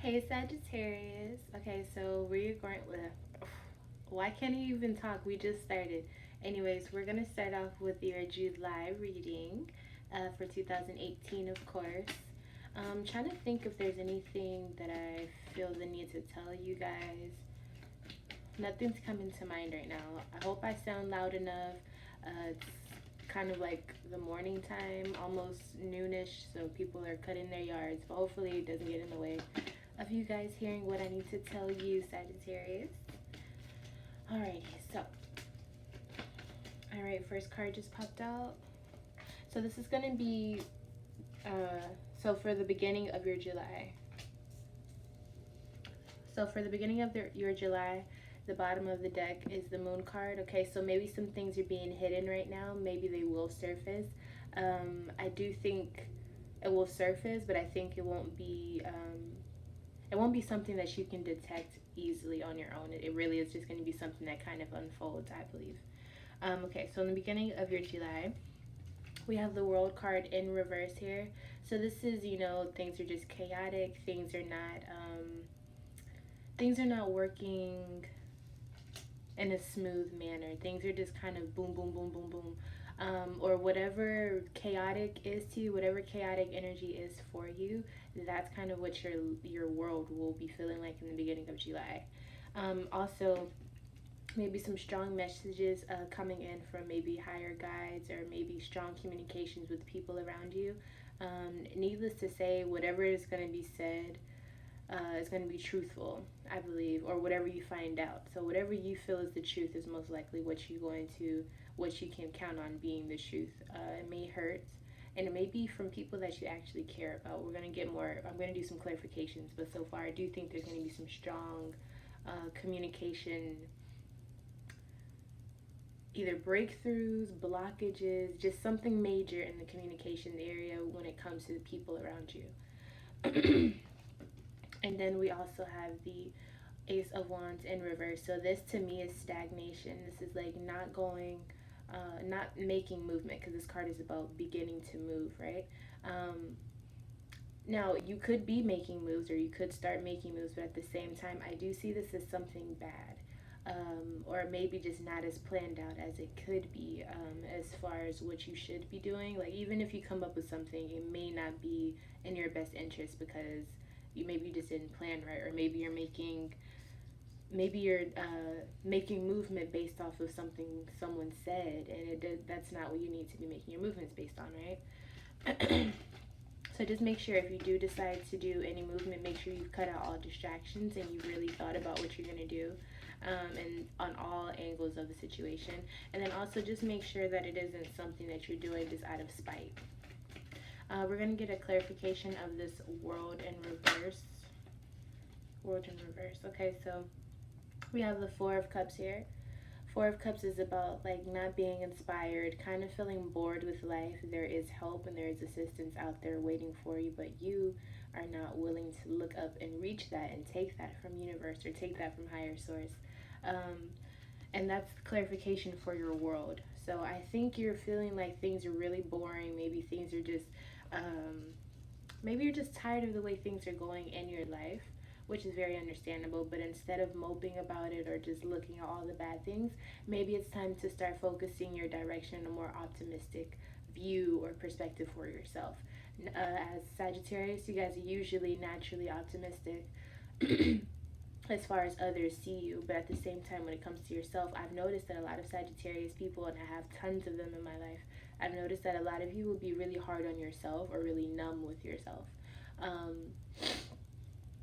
Hey Sagittarius. Okay, so we're going with. Why can't I even talk? We just started. Anyways, we're gonna start off with your July reading for 2018, of course. Trying to think if there's anything that I feel the need to tell you guys. Nothing's coming to mind right now. I hope I sound loud enough. It's kind of like the morning time, almost noonish, so people are cutting their yards, but hopefully it doesn't get in the way of you guys hearing what I need to tell you, Sagittarius. Alrighty, so, alright, first card just popped out. So this is going to be, so for the beginning of your July. So for the beginning of your July, the bottom of the deck is the moon card. Okay, so maybe some things are being hidden right now. Maybe they will surface. I do think it will surface, but I think it won't be something that you can detect easily on your own. It really is just going to be something that kind of unfolds, I believe. Okay, so in the beginning of your July, we have the world card in reverse here. So this is, things are just chaotic. Things are not working in a smooth manner. Things are just kind of boom, boom, boom, boom, boom. Or whatever chaotic is to you, whatever chaotic energy is for you, that's kind of what your world will be feeling like in the beginning of July. Also, maybe some strong messages coming in from maybe higher guides or maybe strong communications with people around you. Needless to say, whatever is going to be said is going to be truthful, I believe, or whatever you find out. So whatever you feel is the truth is most likely what you can count on being the truth. It may hurt, and it may be from people that you actually care about. We're going to get more. I'm going to do some clarifications, but so far I do think there's going to be some strong communication, either breakthroughs, blockages, just something major in the communication area when it comes to the people around you. And then we also have the Ace of Wands in reverse. So this to me is stagnation. This is like not making movement, because this card is about beginning to move, right? Now, you could be making moves or you could start making moves, but at the same time, I do see this as something bad. Or maybe just not as planned out as it could be, as far as what you should be doing. Like, even if you come up with something, it may not be in your best interest because you just didn't plan right, or maybe you're making movement based off of something someone said, and that's not what you need to be making your movements based on, right? So just make sure if you do decide to do any movement, make sure you've cut out all distractions and you've really thought about what you're going to do, and on all angles of the situation. And then also just make sure that it isn't something that you're doing just out of spite. We're going to get a clarification of this world in reverse. World in reverse. Okay, so we have the Four of Cups here. Four of Cups is about like not being inspired, kind of feeling bored with life. There is help and there is assistance out there waiting for you, but you are not willing to look up and reach that and take that from universe or take that from higher source. And that's clarification for your world. So I think you're feeling like things are really boring. Maybe things are just, maybe you're just tired of the way things are going in your life, which is very understandable. But instead of moping about it or just looking at all the bad things, maybe it's time to start focusing your direction in a more optimistic view or perspective for yourself. As Sagittarius, you guys are usually naturally optimistic as far as others see you, but at the same time, when it comes to yourself, I've noticed that a lot of Sagittarius people, and I have tons of them in my life, I've noticed that a lot of you will be really hard on yourself or really numb with yourself.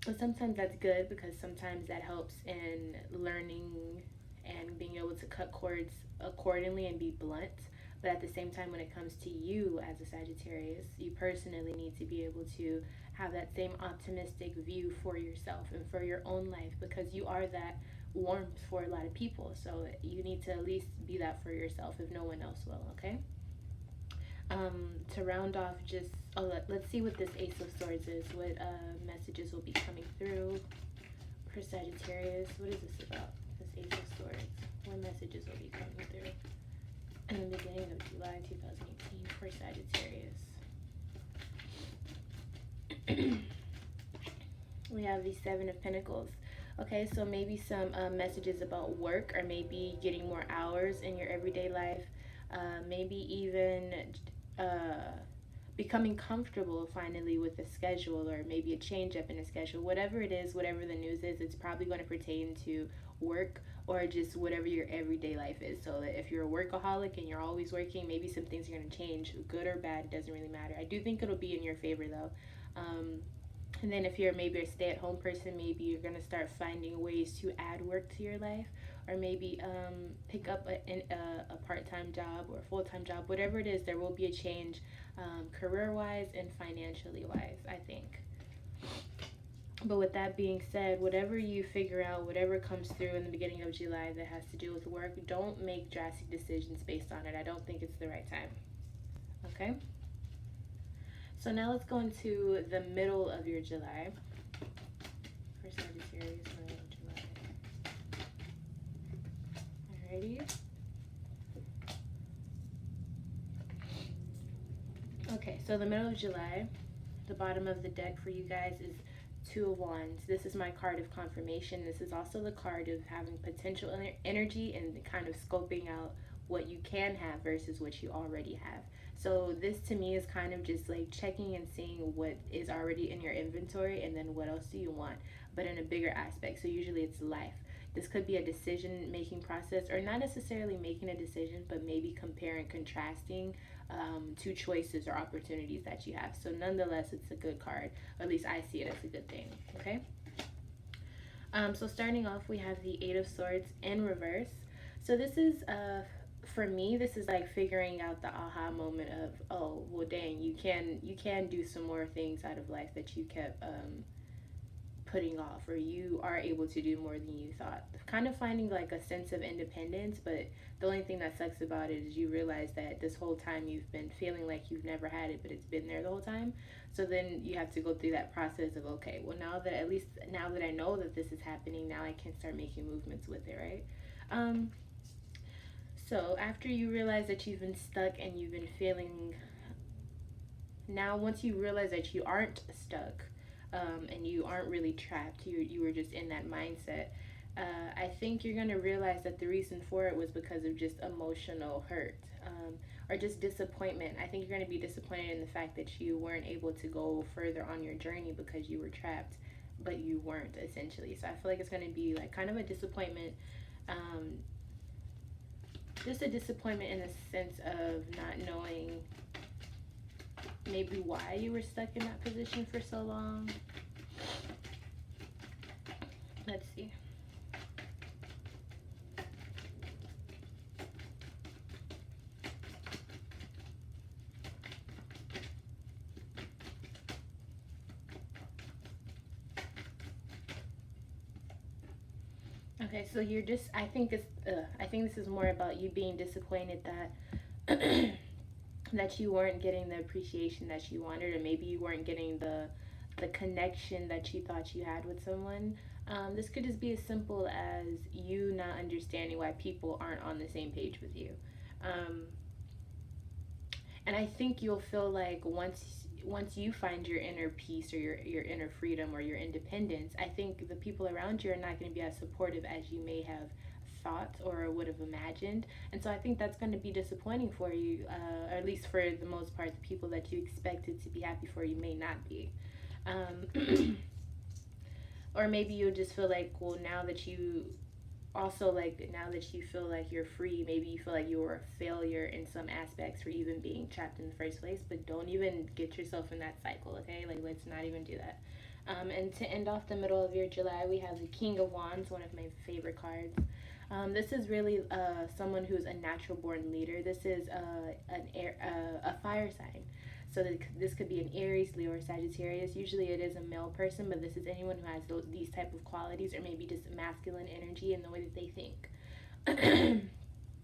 But sometimes that's good, because sometimes that helps in learning and being able to cut cords accordingly and be blunt. But at the same time, when it comes to you as a Sagittarius, you personally need to be able to have that same optimistic view for yourself and for your own life, because you are that warmth for a lot of people. So you need to at least be that for yourself if no one else will, okay? To round off, let's see what this Ace of Swords is. What messages will be coming through for Sagittarius? What is this about? This Ace of Swords. What messages will be coming through in the beginning of July 2018 for Sagittarius? We have the Seven of Pentacles. Okay, so maybe some messages about work, or maybe getting more hours in your everyday life. Maybe even becoming comfortable finally with a schedule, or maybe a change up in a schedule. Whatever it is, whatever the news is, it's probably going to pertain to work, or just whatever your everyday life is. So that if you're a workaholic and you're always working, maybe some things are going to change, good or bad, it doesn't really matter. I do think it'll be in your favor though. And then if you're maybe a stay-at-home person, maybe you're going to start finding ways to add work to your life, or maybe pick up a part-time job or a full-time job. Whatever it is, there will be a change, career-wise and financially-wise, I think. But with that being said, whatever you figure out, whatever comes through in the beginning of July that has to do with work, don't make drastic decisions based on it. I don't think it's the right time. Okay? So now let's go into the middle of your July. For Sagittarius, middle of July. Alrighty. Okay, so the middle of July, the bottom of the deck for you guys is Two of Wands. This is my card of confirmation. This is also the card of having potential energy and kind of scoping out what you can have versus what you already have. So this to me is kind of just like checking and seeing what is already in your inventory, and then what else do you want, but in a bigger aspect. So usually it's life. This could be a decision making process, or not necessarily making a decision, but maybe comparing, contrasting two choices or opportunities that you have. So nonetheless, it's a good card, or at least I see it as a good thing. Okay. So starting off, we have the Eight of Swords in reverse. So this is for me, this is like figuring out the aha moment of, oh well, dang, you can do some more things out of life that you kept putting off, or you are able to do more than you thought. Kind of finding like a sense of independence, but the only thing that sucks about it is you realize that this whole time you've been feeling like you've never had it, but it's been there the whole time. So then you have to go through that process of, okay, well, now that I know that this is happening, now I can start making movements with it, right? So after you realize that you've been stuck and you've been feeling, now once you realize that you aren't stuck, and you aren't really trapped, you were just in that mindset, I think you're going to realize that the reason for it was because of just emotional hurt, or just disappointment. I think you're going to be disappointed in the fact that you weren't able to go further on your journey because you were trapped, but you weren't, essentially. So I feel like it's going to be like kind of a disappointment, just a disappointment in the sense of not knowing maybe why you were stuck in that position for so long. Let's see. Okay, so you're just, I think this is more about you being disappointed that that you weren't getting the appreciation that you wanted, or maybe you weren't getting the connection that you thought you had with someone. This could just be as simple as you not understanding why people aren't on the same page with you. And I think you'll feel like once you find your inner peace, or your inner freedom, or your independence, I think the people around you are not going to be as supportive as you may have thought or would have imagined. And so I think that's going to be disappointing for you, or at least for the most part, the people that you expected to be happy for you may not be. Or maybe you'll just feel like, well, now that you feel like you're free, maybe you feel like you were a failure in some aspects for even being trapped in the first place. But don't even get yourself in that cycle, okay? Like, let's not even do that. And to end off the middle of your July, we have the King of Wands, one of my favorite cards. This is really someone who's a natural born leader. This is a fire sign. So this could be an Aries, Leo, or Sagittarius. Usually it is a male person, but this is anyone who has these type of qualities, or maybe just masculine energy in the way that they think.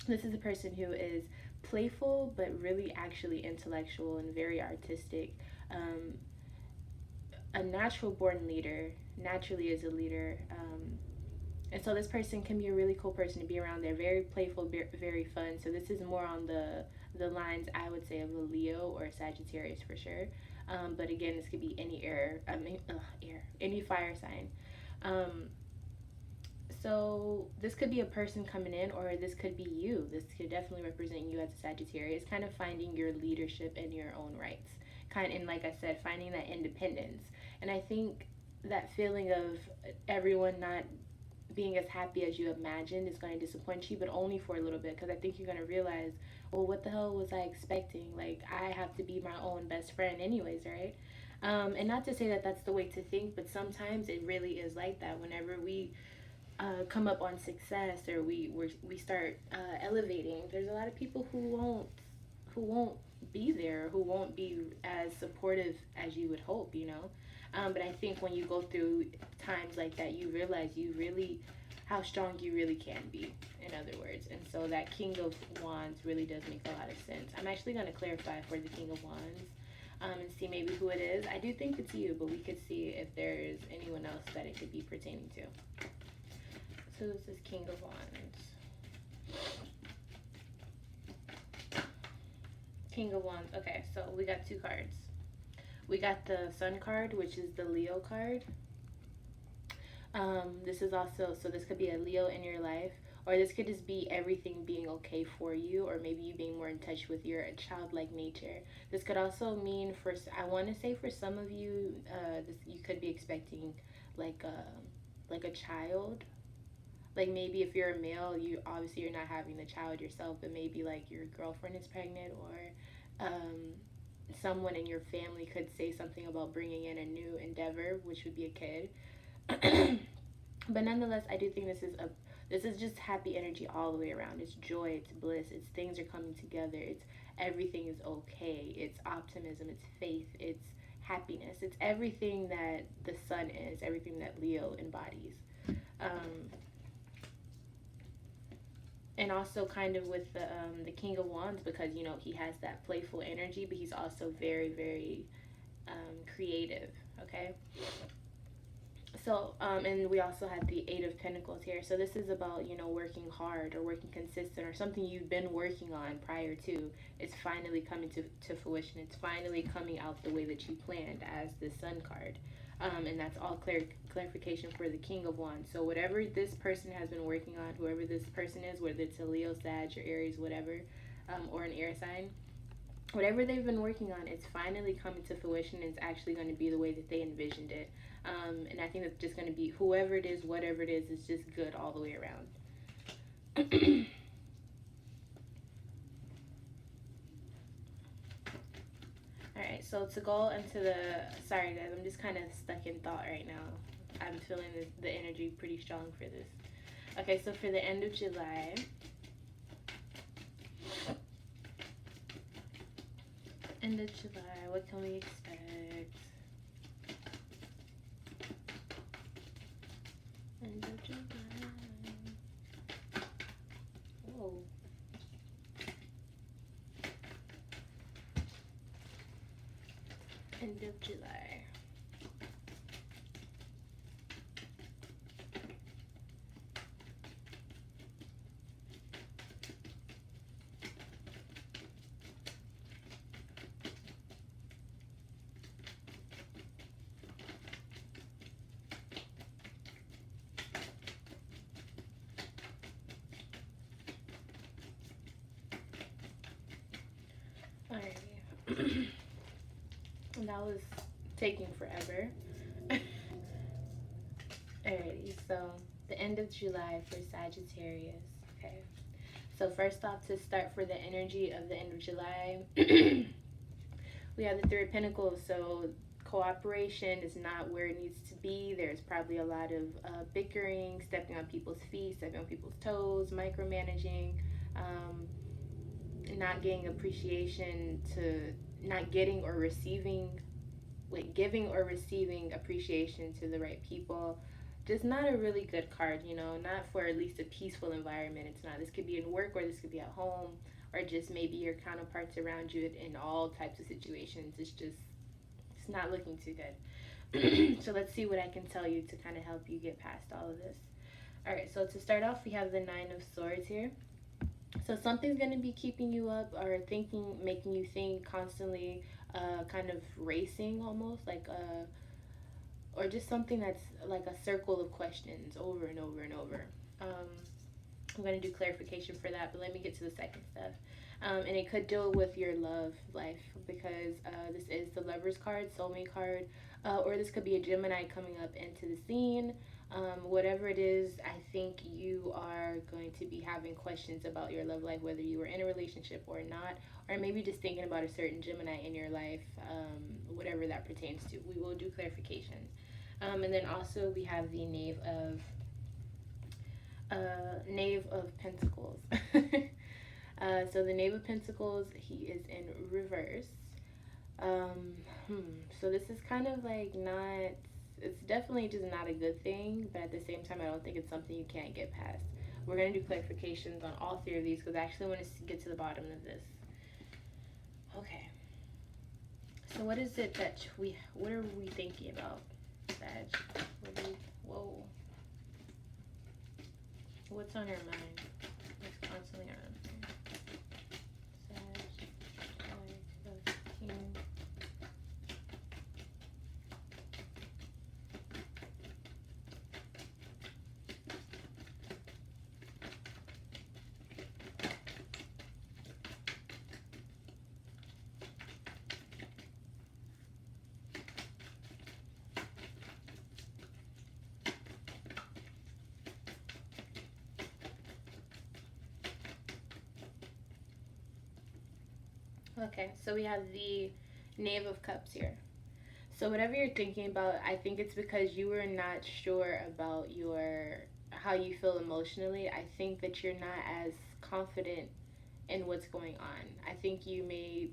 This is a person who is playful, but really actually intellectual and very artistic. A natural born leader, naturally is a leader. And so this person can be a really cool person to be around. They're very playful, very fun. So this is more on the lines, I would say, of a Leo or a Sagittarius for sure. But again, this could be any any fire sign. Um, so this could be a person coming in, or this could be you. This could definitely represent you as a Sagittarius, kind of finding your leadership and your own rights. And like I said, finding that independence. And I think that feeling of everyone not being as happy as you imagined is going to disappoint you, but only for a little bit, because I think you're going to realize, well, what the hell was I expecting? Like, I have to be my own best friend anyways, right? And not to say that that's the way to think, but sometimes it really is like that. Whenever we come up on success, or we start elevating, there's a lot of people who won't be there, who won't be as supportive as you would hope, you know. But I think when you go through times like that, you realize you really how strong you really can be, in other words. And so that King of Wands really does make a lot of sense. I'm actually going to clarify for the King of Wands, and see maybe who it is. I do think it's you, but we could see if there's anyone else that it could be pertaining to. So this is King of Wands. King of Wands. Okay, so we got two cards. We got the Sun card, which is the Leo card. This is also, so this could be a Leo in your life, or this could just be everything being okay for you, or maybe you being more in touch with your childlike nature. This could also mean, I want to say for some of you, you could be expecting like a child. Like maybe if you're a male, you're not having the child yourself, but maybe like your girlfriend is pregnant, or someone in your family could say something about bringing in a new endeavor, which would be a kid. But nonetheless, I do think this is just happy energy all the way around. It's joy, it's bliss, it's things are coming together, it's everything is okay, it's optimism, it's faith, it's happiness, it's everything that the sun is, everything that Leo embodies. And also kind of with the King of Wands, because he has that playful energy, but he's also very, very creative. Okay. So and we also have the Eight of Pentacles here. So this is about working hard or working consistent, or something you've been working on prior to. It's finally coming to fruition. It's finally coming out the way that you planned, as the Sun card. And that's all clarification for the King of Wands. So whatever this person has been working on, whoever this person is, whether it's a Leo, Sag, or Aries, whatever, or an air sign, whatever they've been working on, it's finally coming to fruition, and it's actually going to be the way that they envisioned it. And I think it's just going to be, whoever it is, whatever it is, it's just good all the way around. Alright, so to go into sorry guys, I'm just kind of stuck in thought right now. I'm feeling the energy pretty strong for this. Okay, so for the end of July, what can we expect? End of July. Whoa. End of July. Alrighty. That was taking forever. Alrighty, so the end of July for Sagittarius. Okay. So first off, to start for the energy of the end of July, we have the Three of Pentacles. So cooperation is not where it needs to be. There's probably a lot of bickering, stepping on people's feet, stepping on people's toes, micromanaging, not getting appreciation, to not getting or receiving, giving or receiving appreciation to the right people. Just not a really good card, not for at least a peaceful environment. It's not. This could be in work, or this could be at home, or just maybe your counterparts around you in all types of situations. It's not looking too good. So let's see what I can tell you to kind of help you get past all of this. All right, so to start off, we have the Nine of Swords here. So something's going to be keeping you up, or making you think constantly, kind of racing almost, like or just something that's like a circle of questions over and over and over. Um, I'm going to do clarification for that, but let me get to the second stuff. And it could deal with your love life because this is the Lover's card, soulmate card, or this could be a Gemini coming up into the scene. Whatever it is, I think you are going to be having questions about your love life, whether you were in a relationship or not, or maybe just thinking about a certain Gemini in your life, whatever that pertains to. We will do clarification. And then also we have the Knave of Pentacles. So the Knave of Pentacles, he is in reverse. So this is kind of like not, it's definitely just not a good thing, but at the same time, I don't think it's something you can't get past. We're going to do clarifications on all three of these because I actually want to get to the bottom of this. Okay. So what is it that what are we thinking about, Sag? Whoa. What's on your mind? What's constantly on your mind? Sag, 15. Okay, so we have the Knave of Cups here. So whatever you're thinking about, I think it's because you were not sure about how you feel emotionally. I think that you're not as confident in what's going on. I think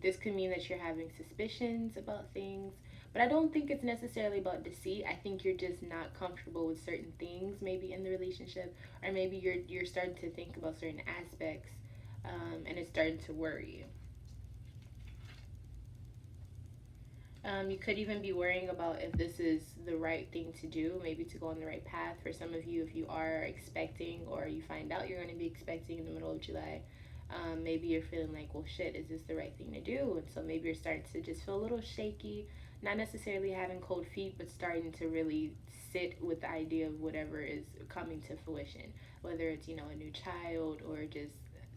this could mean that you're having suspicions about things, but I don't think it's necessarily about deceit. I think you're just not comfortable with certain things maybe in the relationship, or maybe you're starting to think about certain aspects, and it's starting to worry you. You could even be worrying about if this is the right thing to do, maybe to go on the right path. For some of you, if you are expecting or you find out you're going to be expecting in the middle of July, maybe you're feeling like, well, shit, is this the right thing to do? And so maybe you're starting to just feel a little shaky, not necessarily having cold feet, but starting to really sit with the idea of whatever is coming to fruition, whether it's, a new child or just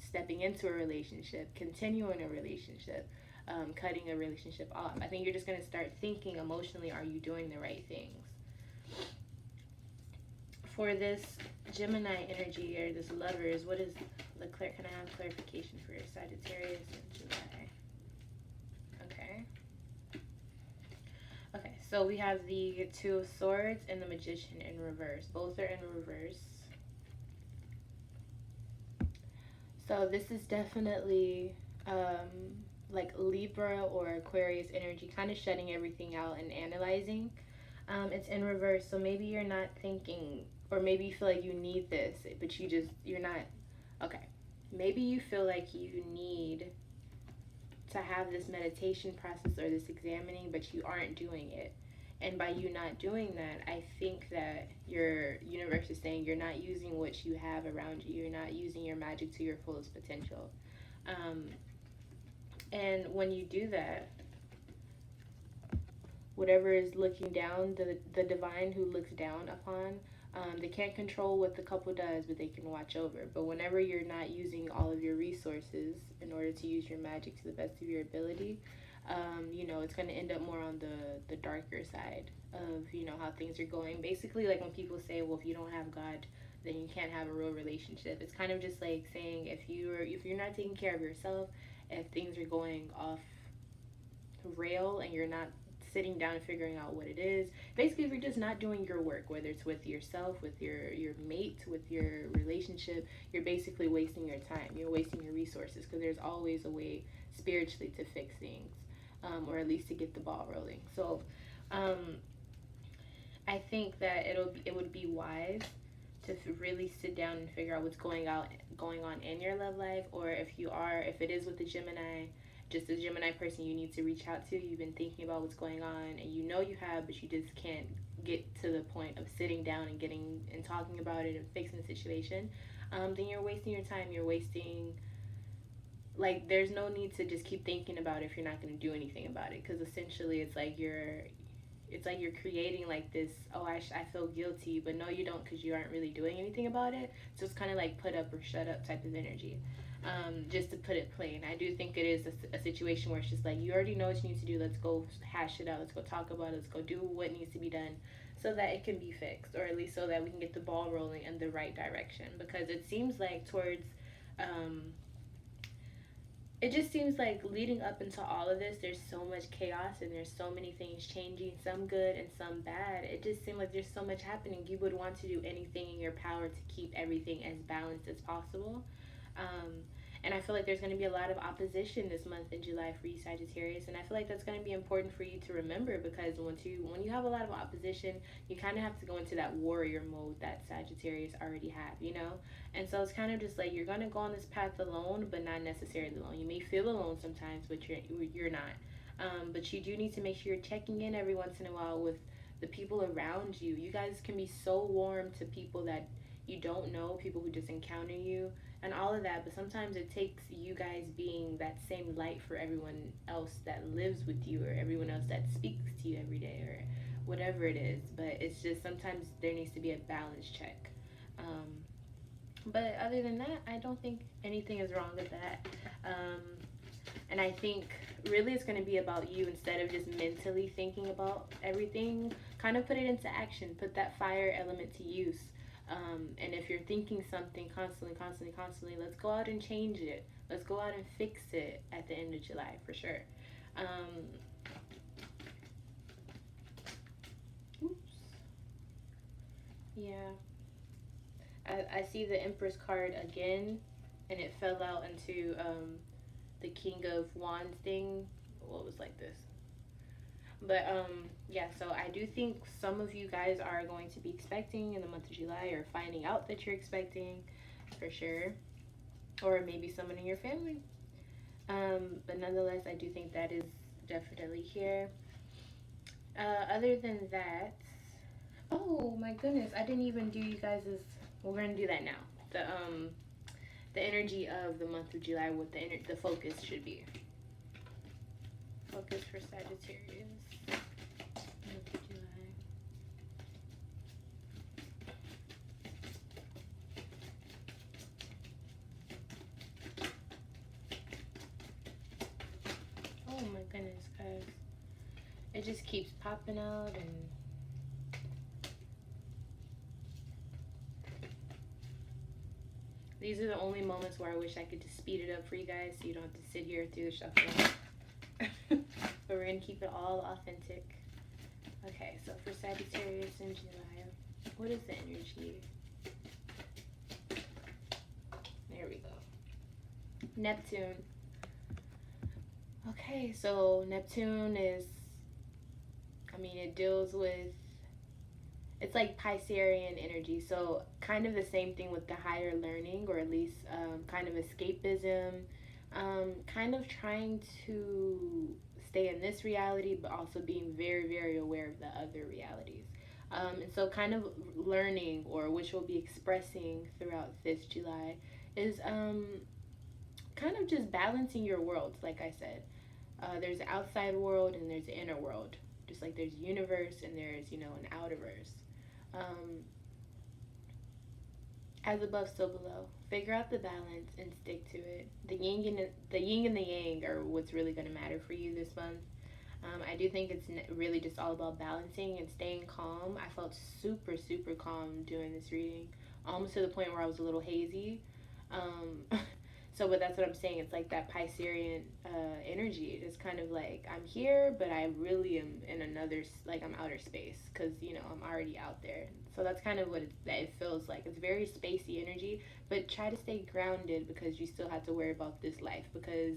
stepping into a relationship, continuing a relationship. Cutting a relationship off. I think you're just going to start thinking emotionally, are you doing the right things? For this Gemini energy or this lovers, what is can I have clarification for Sagittarius in July? Okay, so we have the Two of Swords and the Magician in reverse. Both are in reverse. So this is definitely like Libra or Aquarius energy, kind of shutting everything out and analyzing. It's in reverse, so maybe you're not thinking, or maybe you feel like you need this, but you're not. Okay, maybe you feel like you need to have this meditation process or this examining, but you aren't doing it. And by you not doing that, I think that your universe is saying you're not using what you have around you. You're not using your magic to your fullest potential. And when you do that, whatever is looking down, the divine who looks down upon, they can't control what the couple does, but they can watch over. But whenever you're not using all of your resources in order to use your magic to the best of your ability, it's going to end up more on the darker side of, how things are going. Basically, like when people say, well, if you don't have God, then you can't have a real relationship. It's kind of just like saying if you're not taking care of yourself, if things are going off rail and you're not sitting down and figuring out what it is, basically if you're just not doing your work, whether it's with yourself, with your mate, with your relationship, you're basically wasting your time, you're wasting your resources, because there's always a way spiritually to fix things, or at least to get the ball rolling. So I think that it would be wise to really sit down and figure out what's going on in your love life, or if it is with the Gemini, just a Gemini person you need to reach out to. You've been thinking about what's going on, and you have, but you just can't get to the point of sitting down and talking about it and fixing the situation. Then you're wasting your time. You're wasting like there's no need to just keep thinking about it if you're not going to do anything about it, because essentially it's like you're creating like this, oh, I feel guilty, but no you don't, because you aren't really doing anything about it. So it's kind of like put up or shut up type of energy. Just to put it plain, I do think it is a situation where it's just like you already know what you need to do, let's go hash it out, let's go talk about it, let's go do what needs to be done so that it can be fixed, or at least so that we can get the ball rolling in the right direction. Because it seems like towards um, it just seems like leading up into all of this, there's so much chaos and there's so many things changing, some good and some bad. It just seems like there's so much happening. You would want to do anything in your power to keep everything as balanced as possible. Um, and I feel like there's going to be a lot of opposition this month in July for you, Sagittarius. And I feel like that's going to be important for you to remember, because when you have a lot of opposition, you kind of have to go into that warrior mode that Sagittarius already have, you know? And so it's kind of just like you're going to go on this path alone, but not necessarily alone. You may feel alone sometimes, but you're not. But you do need to make sure you're checking in every once in a while with the people around you. You guys can be so warm to people that you don't know, people who just encounter you and all of that, but sometimes it takes you guys being that same light for everyone else that lives with you, or everyone else that speaks to you every day, or whatever it is. But it's just sometimes there needs to be a balance check. um, but other than that, I don't think anything is wrong with that. And I think really it's going to be about you, instead of just mentally thinking about everything, kind of put it into action, put that fire element to use. And if you're thinking something constantly, let's go out and change it. Let's go out and fix it at the end of July for sure. Um, oops. Yeah. I see the Empress card again, and it fell out into the King of Wands thing. What was like this? But yeah, so I do think some of you guys are going to be expecting in the month of July, or finding out that you're expecting for sure, or maybe someone in your family. But nonetheless, I do think that is definitely here. Other than that, oh my goodness, I didn't even do you guys's. We're gonna do that now. The energy of the month of July, what the focus should be. Focus for Sagittarius. Month of July. Oh my goodness, guys. It just keeps popping out, and these are the only moments where I wish I could just speed it up for you guys so you don't have to sit here through the shuffle. But we're going to keep it all authentic. Okay, so for Sagittarius in July, what is the energy? There we go. Neptune. Okay, so Neptune is, I mean, it deals with, it's like Piscean energy. So kind of the same thing with the higher learning, or at least kind of escapism, kind of trying to stay in this reality, but also being very aware of the other realities. And so kind of learning, or which we'll be expressing throughout this July, is kind of just balancing your worlds, like I said. There's the outside world and there's the inner world. Just like there's universe and there's, an outerverse. Um, as above, so below. Figure out the balance and stick to it. The yin and the yang are what's really going to matter for you this month. I do think it's really just all about balancing and staying calm. I felt super calm doing this reading, almost to the point where I was a little hazy. So, but that's what I'm saying. It's like that Piscean energy. It's kind of like I'm here, but I really am in another, like I'm outer space, because I'm already out there. So that's kind of what it feels like. It's very spacey energy, but try to stay grounded, because you still have to worry about this life. Because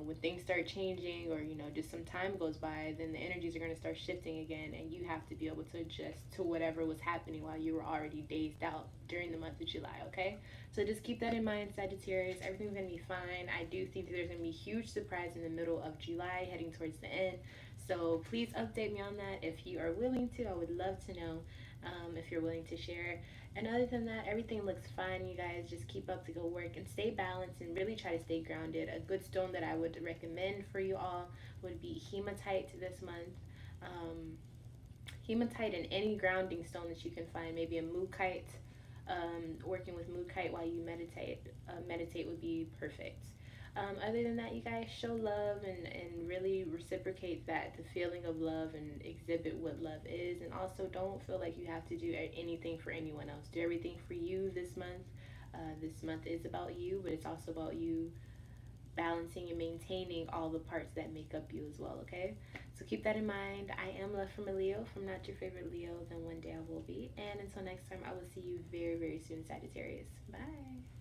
when things start changing, or just some time goes by, then the energies are going to start shifting again, and you have to be able to adjust to whatever was happening while you were already dazed out during the month of July. Okay, so just keep that in mind, Sagittarius. Everything's going to be fine. I do think that there's going to be a huge surprise in the middle of July, heading towards the end. So please update me on that if you are willing to. I would love to know. if you're willing to share. And other than that, everything looks fine, you guys. Just keep up the good work and stay balanced and really try to stay grounded. A good stone that I would recommend for you all would be hematite this month. Um, Hematite and any grounding stone that you can find, maybe a mookaite. Working with mookaite while you meditate would be perfect. Other than that, you guys show love and really reciprocate that, the feeling of love, and exhibit what love is. And also, don't feel like you have to do anything for anyone else. Do everything for you this month. This month is about you, but it's also about you balancing and maintaining all the parts that make up you as well, okay? So keep that in mind. I am love from a Leo. From not your favorite Leo, then one day I will be. And until next time, I will see you very, very soon, Sagittarius. Bye.